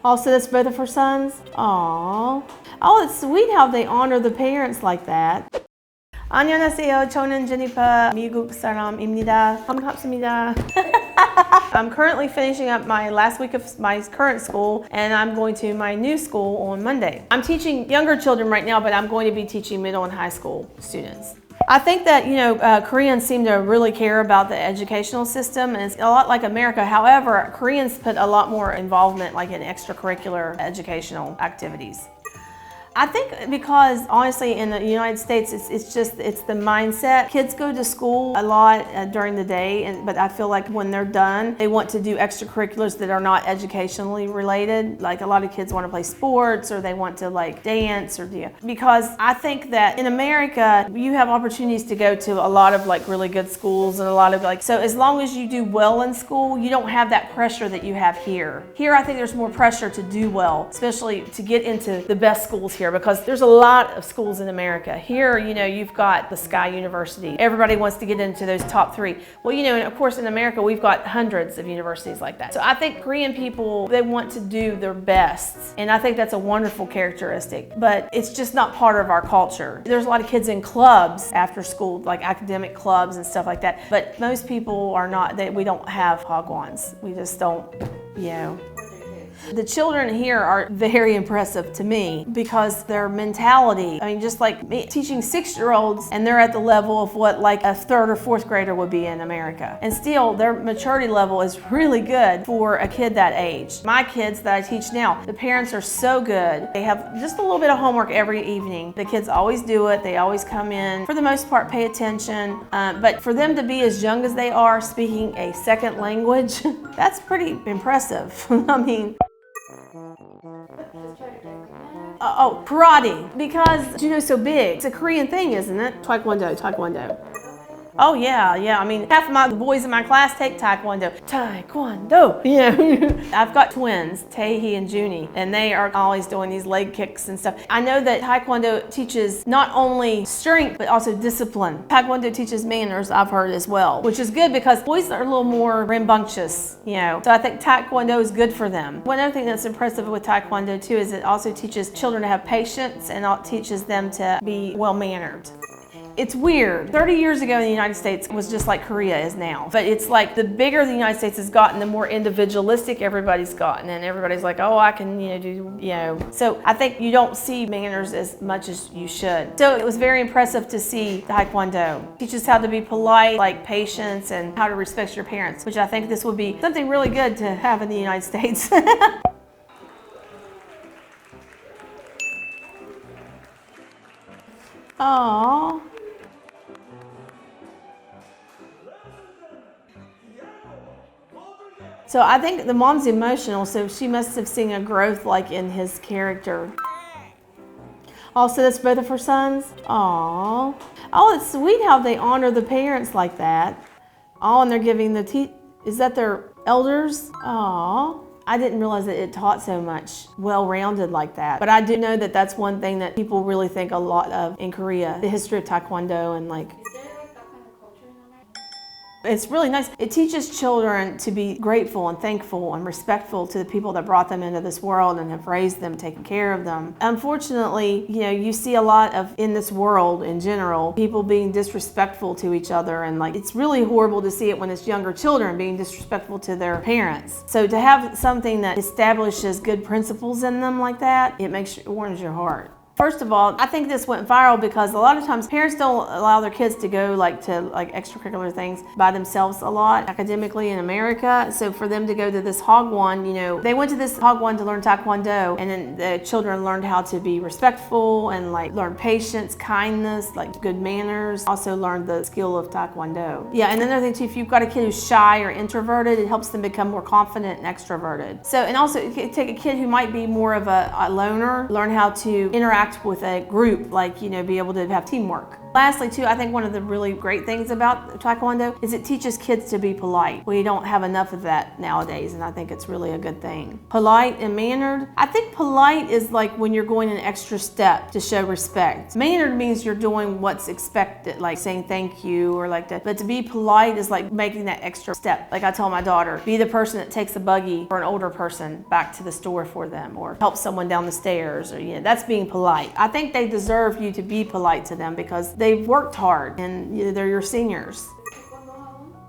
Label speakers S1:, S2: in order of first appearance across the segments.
S1: Also, that's both of her sons? Aww. Oh, it's sweet how they honor the parents like that. 안녕하세요. 저는 제니퍼 미국 사람입니다. 감사합니다. I'm currently finishing up my last week of my current school, and I'm going to my new school on Monday. I'm teaching younger children right now, but I'm going to be teaching middle and high school students. I think that, Koreans seem to really care about the educational system, and it's a lot like America. However, Koreans put a lot more involvement like in extracurricular educational activities. I think because honestly in the United States it's the mindset. Kids go to school a lot during the day, but I feel like when they're done they want to do extracurriculars that are not educationally related. Like a lot of kids want to play sports or they want to like dance because I think that in America you have opportunities to go to a lot of like really good schools and a lot of so as long as you do well in school you don't have that pressure that you have here. Here I think there's more pressure to do well, especially to get into the best schools here. Because there's a lot of schools in America. Here, you've got the Sky University. Everybody wants to get into those top 3. Well, and of course in America, we've got hundreds of universities like that. So I think Korean people, they want to do their best. And I think that's a wonderful characteristic, but it's just not part of our culture. There's a lot of kids in clubs after school, like academic clubs and stuff like that. But most people are not, we don't have hagwons. We just don't, The children here are very impressive to me because their mentality, just like me teaching 6-year-olds and they're at the level of what like a 3rd or 4th grader would be in America. And still their maturity level is really good for a kid that age. My kids that I teach now, the parents are so good. They have just a little bit of homework every evening. The kids always do it. They always come in, for the most part, pay attention. But for them to be as young as they are, speaking a second language, that's pretty impressive. Karate, because judo's so big. It's a Korean thing, isn't it? Taekwondo. Oh yeah. Half of the boys in my class take Taekwondo. I've got twins, Taehi and Junie, and they are always doing these leg kicks and stuff. I know that Taekwondo teaches not only strength, but also discipline. Taekwondo teaches manners, I've heard as well, which is good because boys are a little more rambunctious, So I think Taekwondo is good for them. One other thing that's impressive with Taekwondo too is it also teaches children to have patience and it teaches them to be well-mannered. It's weird. 30 years ago in the United States was just like Korea is now. But it's like the bigger the United States has gotten, the more individualistic everybody's gotten. And everybody's like, oh, I can, So I think you don't see manners as much as you should. So it was very impressive to see Taekwondo. It teaches how to be polite, like patience, and how to respect your parents, which I think this would be something really good to have in the United States. Aww. So I think the mom's emotional, so she must have seen a growth like in his character. Also, that's both of her sons? Aww. Oh, it's sweet how they honor the parents like that. Oh, and they're giving is that their elders? Aww. I didn't realize that it taught so much well-rounded like that. But I do know that that's one thing that people really think a lot of in Korea, the history of Taekwondo and like. It's really nice. It teaches children to be grateful and thankful and respectful to the people that brought them into this world and have raised them, taken care of them. Unfortunately, you see a lot of, in this world in general, people being disrespectful to each other, and like it's really horrible to see it when it's younger children being disrespectful to their parents. So to have something that establishes good principles in them like that, it warms your heart. First of all, I think this went viral because a lot of times parents don't allow their kids to go to extracurricular things by themselves a lot academically in America. So for them to go to this Hagwon, they went to this Hagwon to learn Taekwondo, and then the children learned how to be respectful and learn patience, kindness, good manners. Also learned the skill of Taekwondo. Yeah, and another thing too, if you've got a kid who's shy or introverted, it helps them become more confident and extroverted. So, and also take a kid who might be more of a loner, learn how to interact with a group, be able to have teamwork. Lastly, too, I think one of the really great things about Taekwondo is it teaches kids to be polite. We don't have enough of that nowadays, and I think it's really a good thing. Polite and mannered. I think polite is like when you're going an extra step to show respect. Mannered means you're doing what's expected, like saying thank you or like that. But to be polite is like making that extra step. Like I tell my daughter, be the person that takes a buggy for an older person back to the store for them, or help someone down the stairs, or that's being polite. I think they deserve you to be polite to them because they've worked hard and they're your seniors.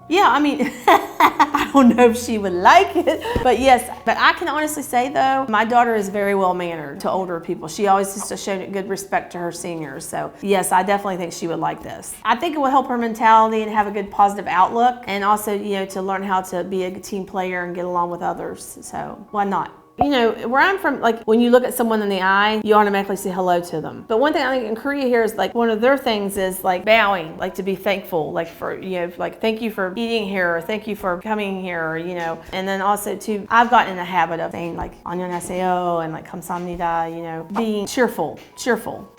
S1: Yeah, I mean, I don't know if she would like it, but yes. But I can honestly say though, my daughter is very well mannered to older people. She always used to show good respect to her seniors. So yes, I definitely think she would like this. I think it will help her mentality and have a good positive outlook, and also, to learn how to be a team player and get along with others. So why not? Where I'm from, like when you look at someone in the eye, you automatically say hello to them. But one thing I think in Korea here is like one of their things is like bowing, like to be thankful, like for, like thank you for eating here, or thank you for coming here, or, and then also too, I've gotten in the habit of saying like 안녕하세요 and like 감사합니다, being cheerful.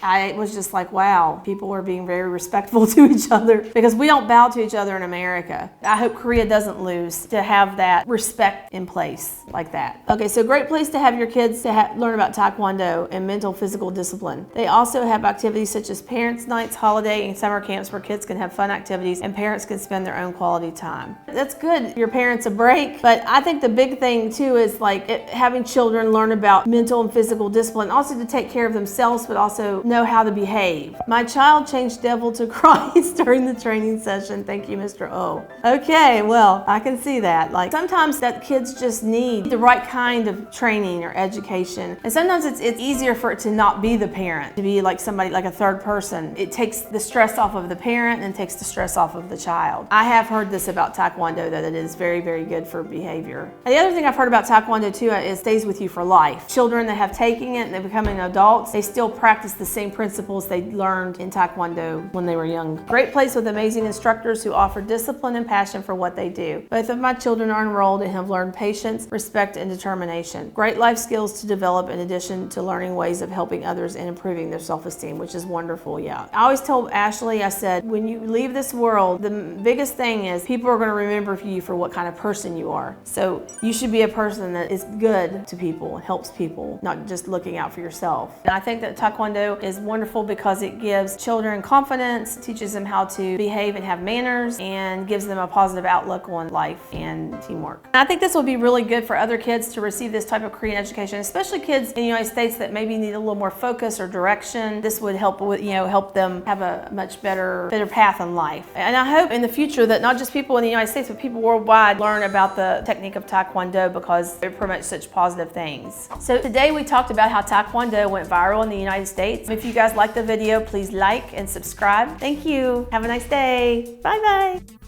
S1: I was just like, wow, people are being very respectful to each other because we don't bow to each other in America. I hope Korea doesn't lose to have that respect in place like that. Okay, so great place to have your kids to learn about Taekwondo and mental physical discipline. They also have activities such as parents' nights, holiday, and summer camps where kids can have fun activities and parents can spend their own quality time. That's good, your parents a break, but I think the big thing too is like having children learn about mental and physical discipline, also to take care of themselves, but also know how to behave. My child changed devil to Christ during the training session. Thank you, Mr. O. Okay, well, I can see that. Like sometimes that kids just need the right kind of training or education. And sometimes it's easier for it to not be the parent, to be like somebody, like a third person. It takes the stress off of the parent and takes the stress off of the child. I have heard this about Taekwondo, that it is very, very good for behavior. And the other thing I've heard about Taekwondo too is it stays with you for life. Children that have taken it and they're becoming adults, they still practice the same principles they learned in Taekwondo when they were young. Great place with amazing instructors who offer discipline and passion for what they do. Both of my children are enrolled and have learned patience, respect, and determination. Great life skills to develop in addition to learning ways of helping others and improving their self-esteem, which is wonderful, yeah. I always told Ashley, I said, when you leave this world, the biggest thing is people are going to remember you for what kind of person you are. So you should be a person that is good to people, helps people, not just looking out for yourself. And I think that Taekwondo is wonderful because it gives children confidence, teaches them how to behave and have manners, and gives them a positive outlook on life and teamwork. And I think this will be really good for other kids to receive this type of Korean education, especially kids in the United States that maybe need a little more focus or direction. This would help with, help them have a much better path in life. And I hope in the future that not just people in the United States, but people worldwide learn about the technique of Taekwondo because it promotes such positive things. So today we talked about how Taekwondo went viral in the United States. If you guys liked the video, please like and subscribe. Thank you. Have a nice day. Bye bye.